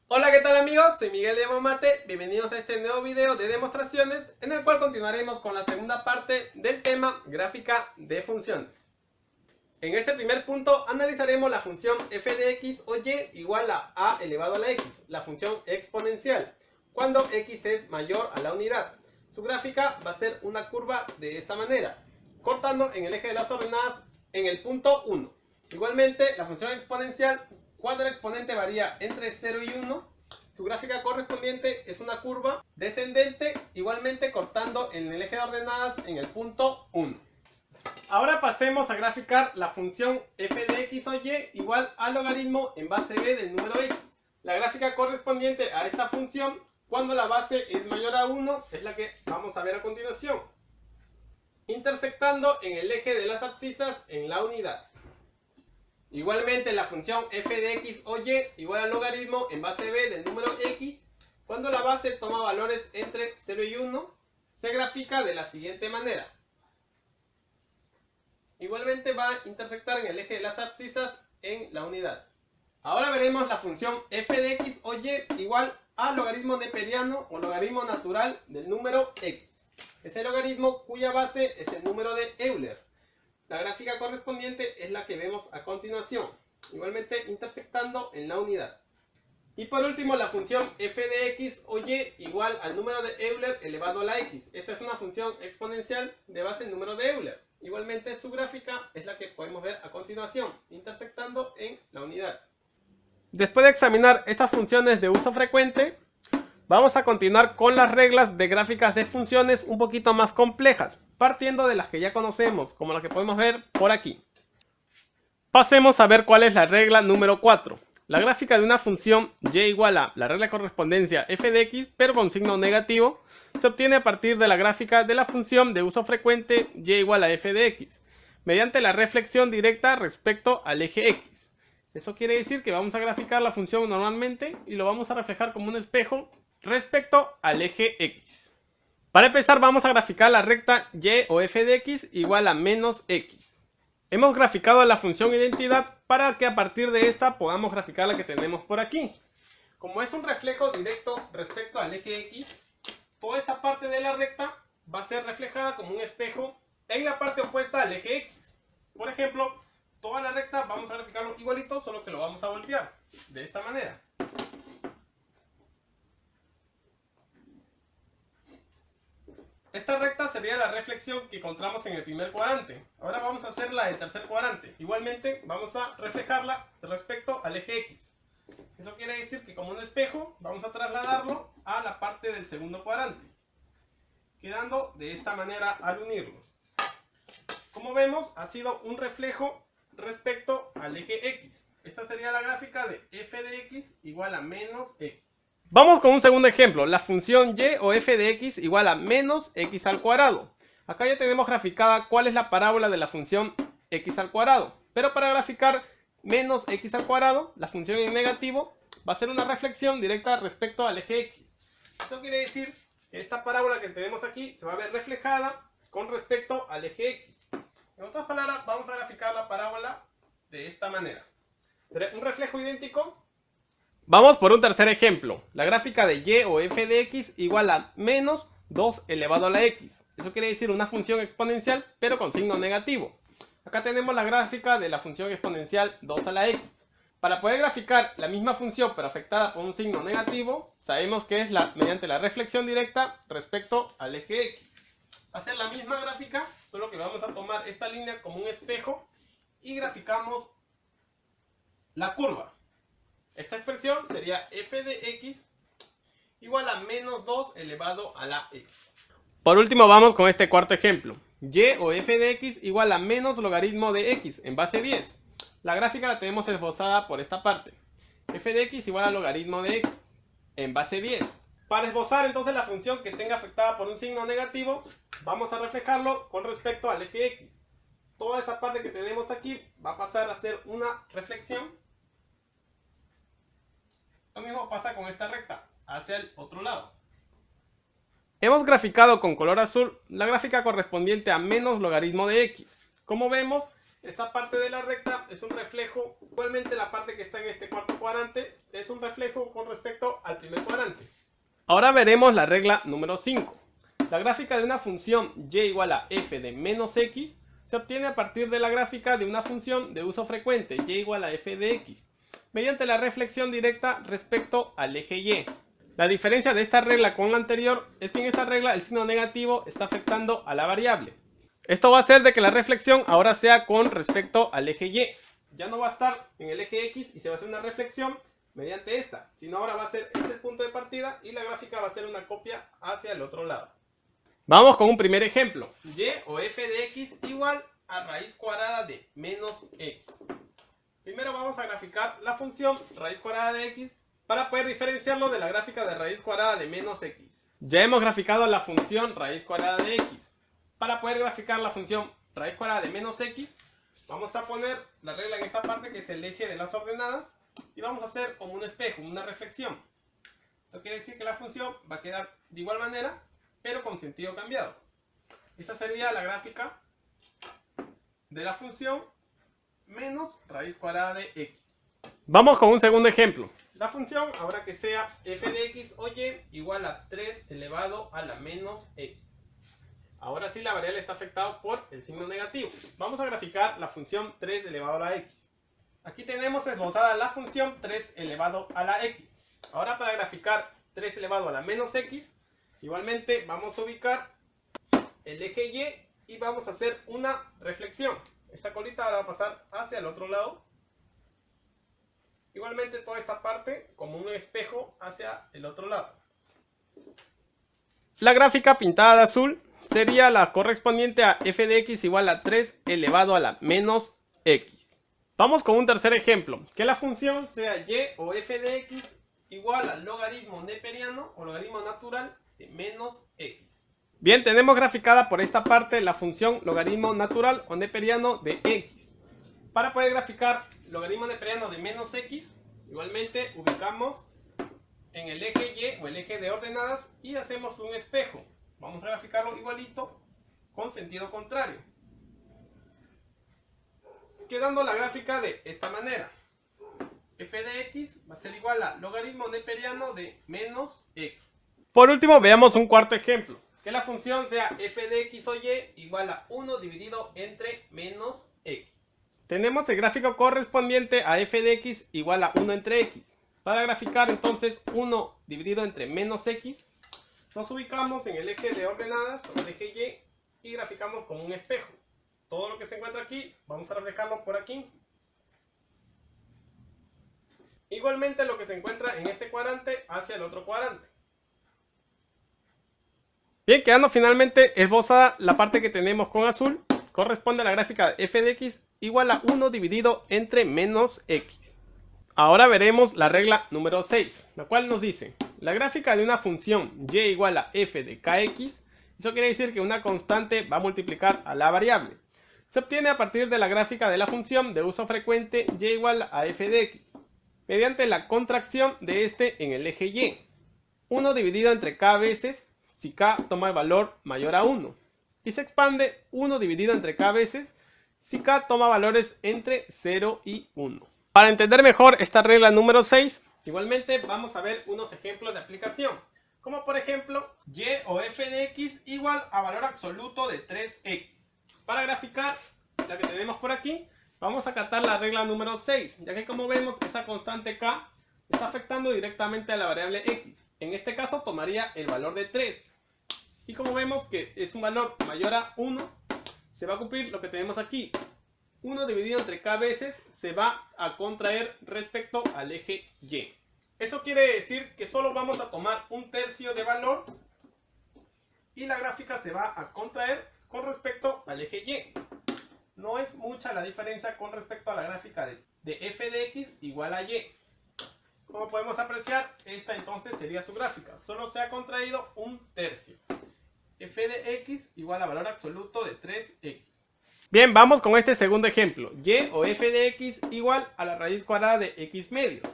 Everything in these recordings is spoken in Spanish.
Hola, ¿qué tal amigos? Soy Miguel de Momate, bienvenidos a este nuevo video de demostraciones en el cual continuaremos con la segunda parte del tema gráfica de funciones. En este primer punto analizaremos la función f de x o y igual a elevado a la x, la función exponencial, cuando x es mayor a la unidad. Su gráfica va a ser una curva de esta manera, cortando en el eje de las ordenadas en el punto 1. Igualmente, la función exponencial, cuando el exponente varía entre 0 y 1, su gráfica correspondiente es una curva descendente, igualmente cortando en el eje de ordenadas en el punto 1. Ahora pasemos a graficar la función f de x o y igual al logaritmo en base b del número x. La gráfica correspondiente a esta función, cuando la base es mayor a 1, es la que vamos a ver a continuación, intersectando en el eje de las abscisas en la unidad. Igualmente la función f de x o y igual al logaritmo en base b del número x, cuando la base toma valores entre 0 y 1, se grafica de la siguiente manera. Igualmente va a intersectar en el eje de las abscisas en la unidad. Ahora veremos la función f de x o y igual al logaritmo neperiano o logaritmo natural del número x. Es el logaritmo cuya base es el número de Euler. La gráfica correspondiente es la que vemos a continuación, igualmente intersectando en la unidad. Y por último la función f de x o y igual al número de Euler elevado a la x. Esta es una función exponencial de base el número de Euler. Igualmente su gráfica es la que podemos ver a continuación, intersectando en la unidad. Después de examinar estas funciones de uso frecuente, vamos a continuar con las reglas de gráficas de funciones un poquito más complejas, partiendo de las que ya conocemos, como las que podemos ver por aquí. Pasemos a ver cuál es la regla número 4. La gráfica de una función y igual a la regla de correspondencia f de x, pero con signo negativo, se obtiene a partir de la gráfica de la función de uso frecuente y igual a f de x, mediante la reflexión directa respecto al eje x. Eso quiere decir que vamos a graficar la función normalmente y lo vamos a reflejar como un espejo respecto al eje x. Para empezar vamos a graficar la recta y o f de x igual a menos x. Hemos graficado la función identidad para que a partir de esta podamos graficar la que tenemos por aquí. Como es un reflejo directo respecto al eje x, toda esta parte de la recta va a ser reflejada como un espejo en la parte opuesta al eje x. Por ejemplo, toda la recta vamos a graficarlo igualito, solo que lo vamos a voltear de esta manera. Esta recta sería la reflexión que encontramos en el primer cuadrante. Ahora vamos a hacer la del tercer cuadrante. Igualmente vamos a reflejarla respecto al eje x. Eso quiere decir que como un espejo vamos a trasladarlo a la parte del segundo cuadrante, quedando de esta manera al unirlos. Como vemos, ha sido un reflejo respecto al eje x. Esta sería la gráfica de f de x igual a menos x. Vamos con un segundo ejemplo, la función y o f de x igual a menos x al cuadrado. Acá ya tenemos graficada cuál es la parábola de la función x al cuadrado. Pero para graficar menos x al cuadrado, la función en negativo va a ser una reflexión directa respecto al eje x. Eso quiere decir que esta parábola que tenemos aquí se va a ver reflejada con respecto al eje x. En otras palabras, vamos a graficar la parábola de esta manera. Un reflejo idéntico. Vamos por un tercer ejemplo. La gráfica de y o f de x igual a menos 2 elevado a la x. Eso quiere decir una función exponencial, pero con signo negativo. Acá tenemos la gráfica de la función exponencial 2 a la x. Para poder graficar la misma función, pero afectada por un signo negativo, sabemos que es mediante la reflexión directa respecto al eje x. Va a ser la misma gráfica, solo que vamos a tomar esta línea como un espejo y graficamos la curva. Esta expresión sería f de x igual a menos 2 elevado a la x. Por último vamos con este cuarto ejemplo. Y o f de x igual a menos logaritmo de x en base 10. La gráfica la tenemos esbozada por esta parte. F de x igual a logaritmo de x en base 10. Para esbozar entonces la función que tenga afectada por un signo negativo, vamos a reflejarlo con respecto al eje x. Toda esta parte que tenemos aquí va a pasar a ser una reflexión. Lo mismo pasa con esta recta, hacia el otro lado. Hemos graficado con color azul la gráfica correspondiente a menos logaritmo de x. Como vemos, esta parte de la recta es un reflejo, igualmente la parte que está en este cuarto cuadrante es un reflejo con respecto al primer cuadrante. Ahora veremos la regla número 5. La gráfica de una función y igual a f de menos x se obtiene a partir de la gráfica de una función de uso frecuente y igual a f de x, mediante la reflexión directa respecto al eje y. La diferencia de esta regla con la anterior es que en esta regla el signo negativo está afectando a la variable. Esto va a hacer de que la reflexión ahora sea con respecto al eje y. Ya no va a estar en el eje x y se va a hacer una reflexión mediante esta, sino ahora va a ser este el punto de partida y la gráfica va a ser una copia hacia el otro lado. Vamos con un primer ejemplo. Y o f de x igual a raíz cuadrada de menos x. Primero vamos a graficar la función raíz cuadrada de x para poder diferenciarlo de la gráfica de raíz cuadrada de menos x. Ya hemos graficado la función raíz cuadrada de x. Para poder graficar la función raíz cuadrada de menos x, vamos a poner la regla en esta parte que es el eje de las ordenadas y vamos a hacer como un espejo, una reflexión. Esto quiere decir que la función va a quedar de igual manera, pero con sentido cambiado. Esta sería la gráfica de la función menos raíz cuadrada de x. Vamos con un segundo ejemplo. La función, ahora que sea f de x o y igual a 3 elevado a la menos x. Ahora sí la variable está afectada por el signo negativo. Vamos a graficar la función 3 elevado a la x. Aquí tenemos esbozada la función 3 elevado a la x. Ahora para graficar 3 elevado a la menos x, igualmente vamos a ubicar el eje y vamos a hacer una reflexión. Esta colita ahora va a pasar hacia el otro lado. Igualmente toda esta parte como un espejo hacia el otro lado. La gráfica pintada de azul sería la correspondiente a f de x igual a 3 elevado a la menos x. Vamos con un tercer ejemplo. Que la función sea y o f de x igual al logaritmo neperiano o logaritmo natural de menos x. Bien, tenemos graficada por esta parte la función logaritmo natural o neperiano de x. Para poder graficar logaritmo neperiano de menos x, igualmente ubicamos en el eje y o el eje de ordenadas y hacemos un espejo. Vamos a graficarlo igualito con sentido contrario, quedando la gráfica de esta manera. F de x va a ser igual a logaritmo neperiano de menos x. Por último, veamos un cuarto ejemplo. Que la función sea f de x o y igual a 1 dividido entre menos x. Tenemos el gráfico correspondiente a f de x igual a 1 entre x. Para graficar entonces 1 dividido entre menos x, nos ubicamos en el eje de ordenadas o el eje y graficamos con un espejo. Todo lo que se encuentra aquí, vamos a reflejarlo por aquí. Igualmente lo que se encuentra en este cuadrante hacia el otro cuadrante. Bien, quedando finalmente esbozada la parte que tenemos con azul, corresponde a la gráfica de f de x igual a 1 dividido entre menos x. Ahora veremos la regla número 6, la cual nos dice, la gráfica de una función y igual a f de kx, eso quiere decir que una constante va a multiplicar a la variable. Se obtiene a partir de la gráfica de la función de uso frecuente y igual a f de x, mediante la contracción de este en el eje y. 1 dividido entre k veces si k toma el valor mayor a 1. Y se expande 1 dividido entre k veces si k toma valores entre 0 y 1. Para entender mejor esta regla número 6, igualmente vamos a ver unos ejemplos de aplicación. Como por ejemplo, y o f de x igual a valor absoluto de 3x. Para graficar la que tenemos por aquí, vamos a acatar la regla número 6, ya que como vemos esa constante k está afectando directamente a la variable x. En este caso tomaría el valor de 3. Y como vemos que es un valor mayor a 1, se va a cumplir lo que tenemos aquí. 1 dividido entre k veces se va a contraer respecto al eje y. Eso quiere decir que solo vamos a tomar un tercio de valor y la gráfica se va a contraer con respecto al eje y. No es mucha la diferencia con respecto a la gráfica de f de x igual a y. Como podemos apreciar, esta entonces sería su gráfica. Solo se ha contraído un tercio. F de x igual a valor absoluto de 3x. Bien, vamos con este segundo ejemplo. Y o f de x igual a la raíz cuadrada de x medios.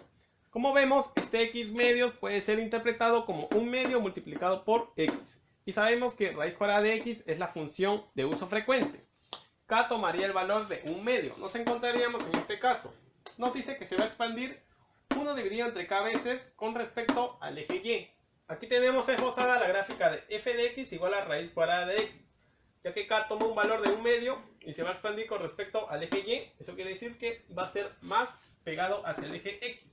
Como vemos, este x medios puede ser interpretado como un medio multiplicado por x. Y sabemos que raíz cuadrada de x es la función de uso frecuente. K tomaría el valor de 1/2. Nos encontraríamos en este caso. Nos dice que se va a expandir 1 dividido entre K veces con respecto al eje Y. Aquí tenemos esbozada la gráfica de f de x igual a raíz cuadrada de x. Ya que K toma un valor de 1/2 y se va a expandir con respecto al eje Y. Eso quiere decir que va a ser más pegado hacia el eje X.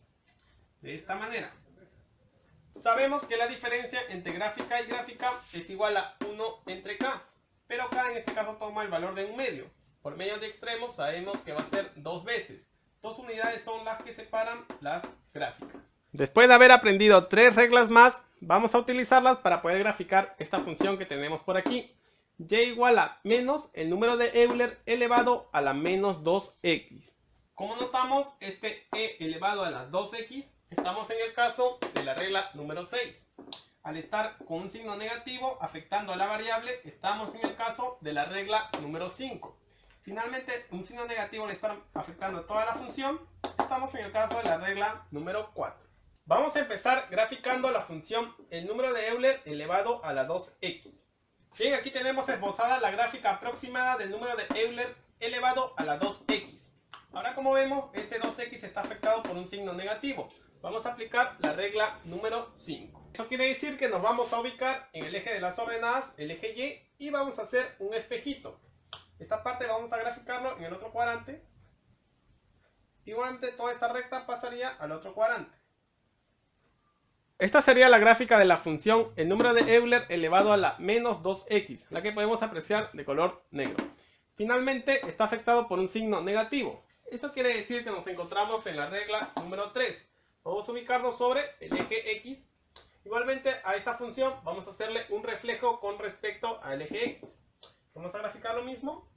De esta manera. Sabemos que la diferencia entre gráfica y gráfica es igual a 1 entre K. Pero K en este caso toma el valor de 1/2. Por medio de extremos sabemos que va a ser 2 veces. 2 unidades son las que separan las gráficas. Después de haber aprendido 3 reglas más, vamos a utilizarlas para poder graficar esta función que tenemos por aquí. Y igual a menos el número de Euler elevado a la menos 2x. Como notamos, este e elevado a la 2x, estamos en el caso de la regla número 6. Al estar con un signo negativo afectando a la variable, estamos en el caso de la regla número 5. Finalmente, un signo negativo al estar afectando a toda la función, estamos en el caso de la regla número 4. Vamos a empezar graficando la función el número de Euler elevado a la 2x. Bien, aquí tenemos esbozada la gráfica aproximada del número de Euler elevado a la 2x. Ahora, como vemos, este 2x está afectado por un signo negativo. Vamos a aplicar la regla número 5. Eso quiere decir que nos vamos a ubicar en el eje de las ordenadas, el eje Y, y vamos a hacer un espejito. Esta parte vamos a graficarlo en el otro cuadrante. Igualmente toda esta recta pasaría al otro cuadrante. Esta sería la gráfica de la función el número de Euler elevado a la menos 2x, la que podemos apreciar de color negro. Finalmente está afectado por un signo negativo. Eso quiere decir que nos encontramos en la regla número 3. Vamos a ubicarnos sobre el eje X. Igualmente a esta función vamos a hacerle un reflejo con respecto al eje X. Vamos a graficar lo mismo.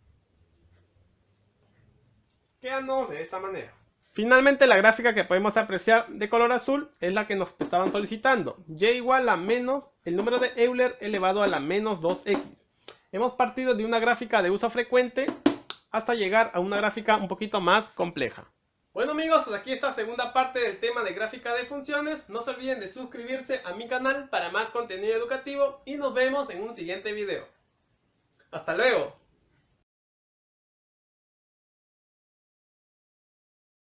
Quedando de esta manera. Finalmente la gráfica que podemos apreciar de color azul es la que nos estaban solicitando. Y igual a menos el número de Euler elevado a la menos 2x. Hemos partido de una gráfica de uso frecuente hasta llegar a una gráfica un poquito más compleja. Bueno amigos, aquí está la segunda parte del tema de gráfica de funciones. No se olviden de suscribirse a mi canal para más contenido educativo y nos vemos en un siguiente video. ¡Hasta luego!